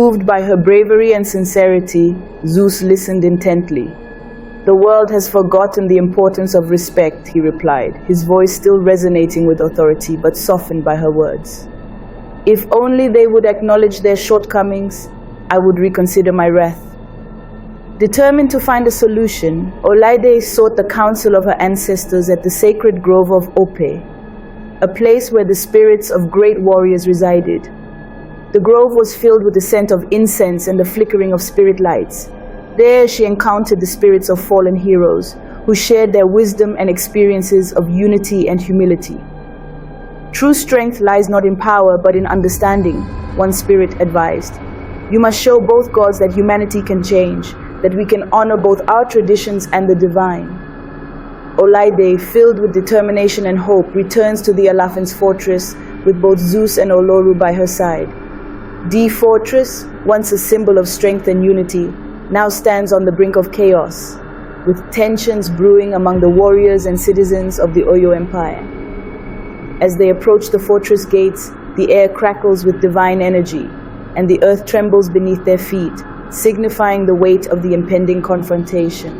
Moved by her bravery and sincerity, Zeus listened intently. "The world has forgotten the importance of respect," he replied, his voice still resonating with authority but softened by her words. "If only they would acknowledge their shortcomings, I would reconsider my wrath." Determined to find a solution, Olaide sought the counsel of her ancestors at the sacred grove of Ope, a place where the spirits of great warriors resided. The grove was filled with the scent of incense and the flickering of spirit lights. There she encountered the spirits of fallen heroes, who shared their wisdom and experiences of unity and humility. "True strength lies not in power, but in understanding," one spirit advised. "You must show both gods that humanity can change, that we can honor both our traditions and the divine." Olaide, filled with determination and hope, returns to the Alaafin's fortress with both Zeus and Olorun by her side. The fortress, once a symbol of strength and unity, now stands on the brink of chaos, with tensions brewing among the warriors and citizens of the Oyo Empire. As they approach the fortress gates, the air crackles with divine energy, and the earth trembles beneath their feet, signifying the weight of the impending confrontation.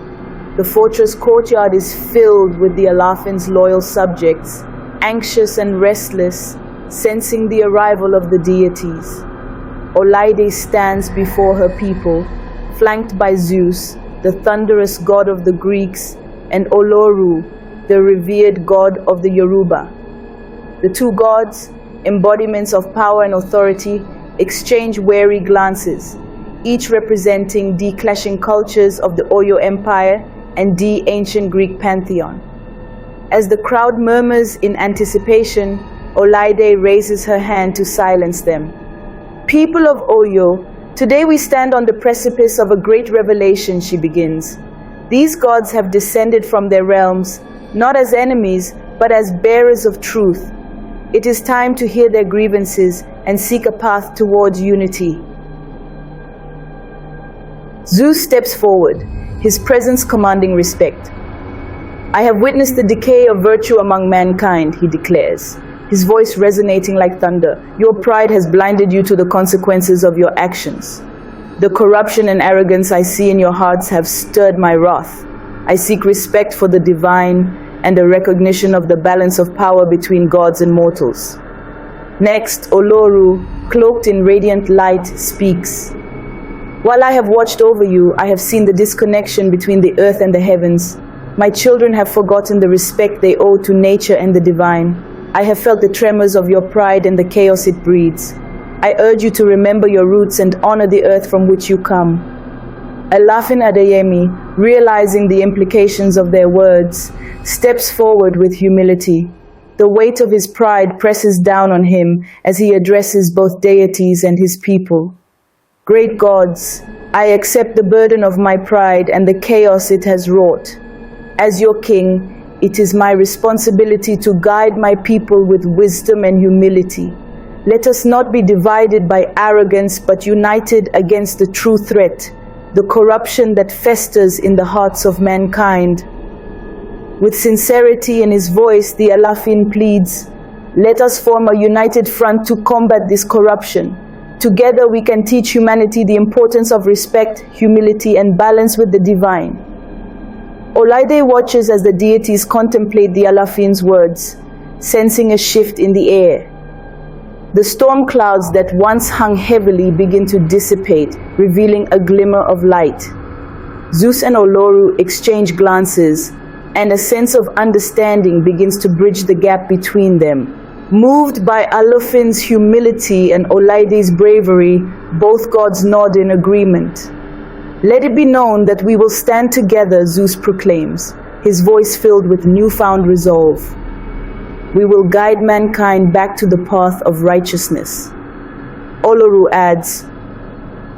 The fortress courtyard is filled with the Alaafin's loyal subjects, anxious and restless, sensing the arrival of the deities. Olaide stands before her people, flanked by Zeus, the thunderous god of the Greeks, and Olorun, the revered god of the Yoruba. The two gods, embodiments of power and authority, exchange wary glances, each representing the clashing cultures of the Oyo Empire and the ancient Greek pantheon. As the crowd murmurs in anticipation, Olaide raises her hand to silence them. "People of Oyo, today we stand on the precipice of a great revelation," she begins. "These gods have descended from their realms, not as enemies, but as bearers of truth. It is time to hear their grievances and seek a path towards unity." Zeus steps forward, his presence commanding respect. "I have witnessed the decay of virtue among mankind," he declares, his voice resonating like thunder. "Your pride has blinded you to the consequences of your actions. The corruption and arrogance I see in your hearts have stirred my wrath. I seek respect for the divine and a recognition of the balance of power between gods and mortals." Next, Olorun, cloaked in radiant light, speaks. "While I have watched over you, I have seen the disconnection between the earth and the heavens. My children have forgotten the respect they owe to nature and the divine. I have felt the tremors of your pride and the chaos it breeds. I urge you to remember your roots and honor the earth from which you come." Alaafin Adeyemi, realizing the implications of their words, steps forward with humility. The weight of his pride presses down on him as he addresses both deities and his people. "Great gods, I accept the burden of my pride and the chaos it has wrought. As your king, it is my responsibility to guide my people with wisdom and humility. Let us not be divided by arrogance, but united against the true threat, the corruption that festers in the hearts of mankind." With sincerity in his voice, the Alaafin pleads, "Let us form a united front to combat this corruption. Together we can teach humanity the importance of respect, humility, and balance with the divine." Olaide watches as the deities contemplate the Alaafin's words, sensing a shift in the air. The storm clouds that once hung heavily begin to dissipate, revealing a glimmer of light. Zeus and Olorun exchange glances, and a sense of understanding begins to bridge the gap between them. Moved by Alaafin's humility and Olaide's bravery, both gods nod in agreement. "Let it be known that we will stand together," Zeus proclaims, his voice filled with newfound resolve. "We will guide mankind back to the path of righteousness." Olorun adds,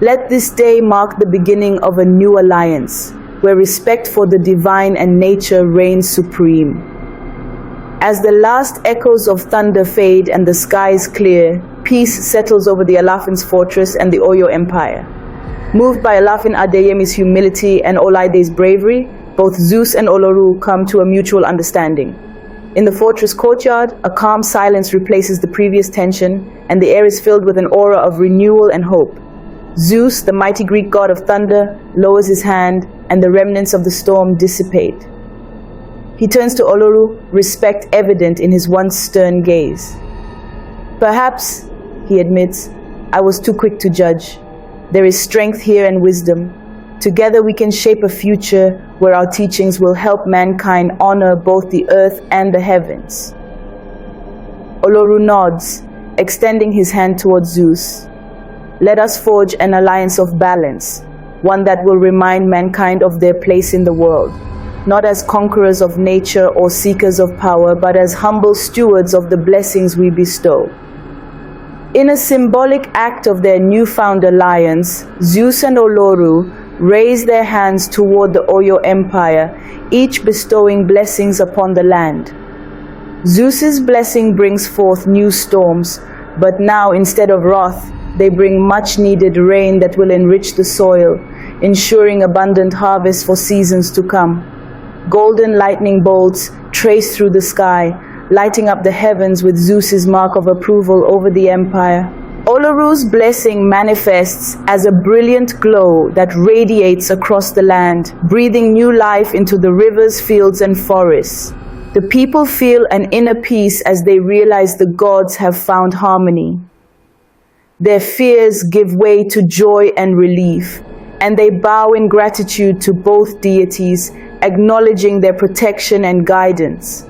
"Let this day mark the beginning of a new alliance, where respect for the divine and nature reigns supreme." As the last echoes of thunder fade and the skies clear, peace settles over the Alaafin's fortress and the Oyo Empire. Moved by Alaafin Adeyemi's humility and Olaide's bravery, both Zeus and Olorun come to a mutual understanding. In the fortress courtyard, a calm silence replaces the previous tension, and the air is filled with an aura of renewal and hope. Zeus, the mighty Greek god of thunder, lowers his hand, and the remnants of the storm dissipate. He turns to Olorun, respect evident in his once stern gaze. Perhaps, he admits, I was too quick to judge. There is strength here and wisdom. Together we can shape a future where our teachings will help mankind honor both the earth and the heavens. Olorun nods, extending his hand towards Zeus. Let us forge an alliance of balance, one that will remind mankind of their place in the world, not as conquerors of nature or seekers of power, but as humble stewards of the blessings we bestow. In a symbolic act of their newfound alliance, Zeus and Olorun raise their hands toward the Oyo Empire, each bestowing blessings upon the land. Zeus's blessing brings forth new storms, but now instead of wrath, they bring much-needed rain that will enrich the soil, ensuring abundant harvest for seasons to come. Golden lightning bolts trace through the sky, lighting up the heavens with Zeus's mark of approval over the empire. Olorun's blessing manifests as a brilliant glow that radiates across the land, breathing new life into the rivers, fields, and forests. The people feel an inner peace as they realize the gods have found harmony. Their fears give way to joy and relief, and they bow in gratitude to both deities, acknowledging their protection and guidance.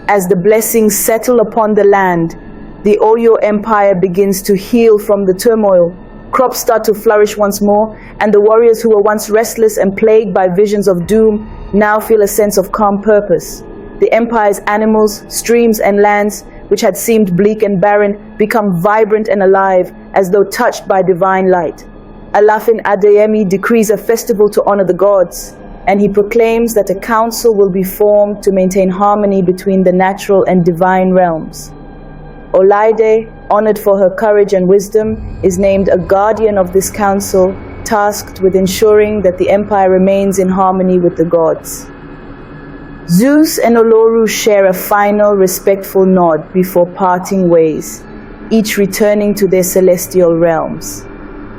As the blessings settle upon the land, the Oyo Empire begins to heal from the turmoil. Crops start to flourish once more, and the warriors who were once restless and plagued by visions of doom now feel a sense of calm purpose. The empire's animals, streams, and lands, which had seemed bleak and barren, become vibrant and alive, as though touched by divine light. Alaafin Adeyemi decrees a festival to honor the gods, and he proclaims that a council will be formed to maintain harmony between the natural and divine realms. Olaide, honored for her courage and wisdom, is named a guardian of this council, tasked with ensuring that the empire remains in harmony with the gods. Zeus and Olorun share a final respectful nod before parting ways, each returning to their celestial realms.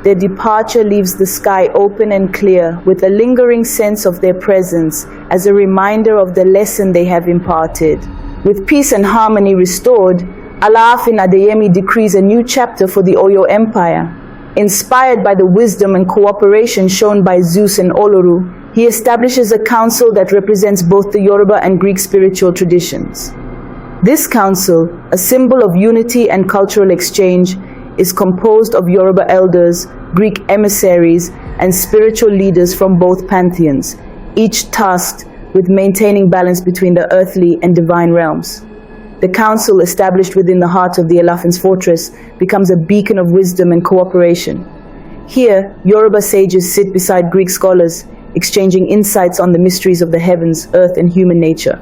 Their departure leaves the sky open and clear, with a lingering sense of their presence as a reminder of the lesson they have imparted. With peace and harmony restored, Alaafin Adeyemi decrees a new chapter for the Oyo Empire. Inspired by the wisdom and cooperation shown by Zeus and Olorun, he establishes a council that represents both the Yoruba and Greek spiritual traditions. This council, a symbol of unity and cultural exchange, is composed of Yoruba elders, Greek emissaries, and spiritual leaders from both pantheons, each tasked with maintaining balance between the earthly and divine realms. The council, established within the heart of the Alaafin's fortress, becomes a beacon of wisdom and cooperation. Here, Yoruba sages sit beside Greek scholars, exchanging insights on the mysteries of the heavens, earth, and human nature.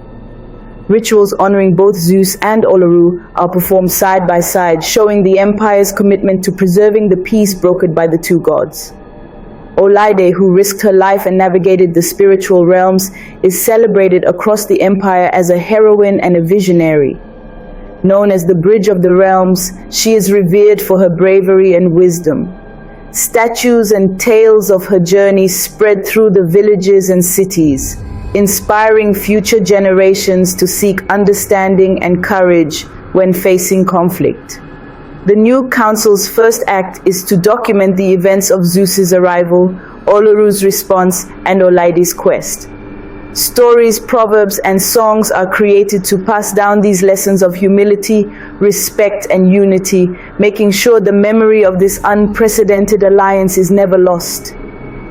Rituals honoring both Zeus and Olorun are performed side by side, showing the empire's commitment to preserving the peace brokered by the two gods. Olaide, who risked her life and navigated the spiritual realms, is celebrated across the empire as a heroine and a visionary. Known as the Bridge of the Realms, she is revered for her bravery and wisdom. Statues and tales of her journey spread through the villages and cities, inspiring future generations to seek understanding and courage when facing conflict. The new council's first act is to document the events of Zeus's arrival, Olorun's response, and Olaide's quest. Stories, proverbs, and songs are created to pass down these lessons of humility, respect, and unity, making sure the memory of this unprecedented alliance is never lost.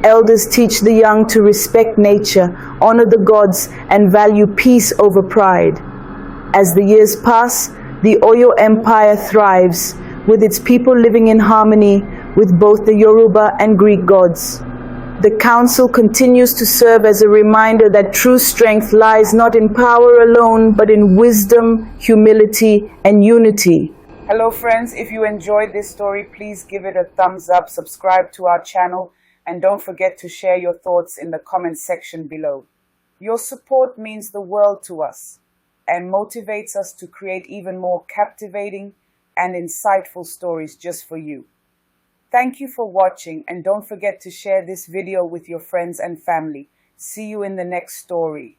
Elders teach the young to respect nature, honor the gods, and value peace over pride. As the years pass, the Oyo Empire thrives, with its people living in harmony with both the Yoruba and Greek gods. The council continues to serve as a reminder that true strength lies not in power alone, but in wisdom, humility, and unity. Hello friends, if you enjoyed this story, please give it a thumbs up, subscribe to our channel, and don't forget to share your thoughts in the comment section below. Your support means the world to us and motivates us to create even more captivating and insightful stories just for you. Thank you for watching, and don't forget to share this video with your friends and family. See you in the next story.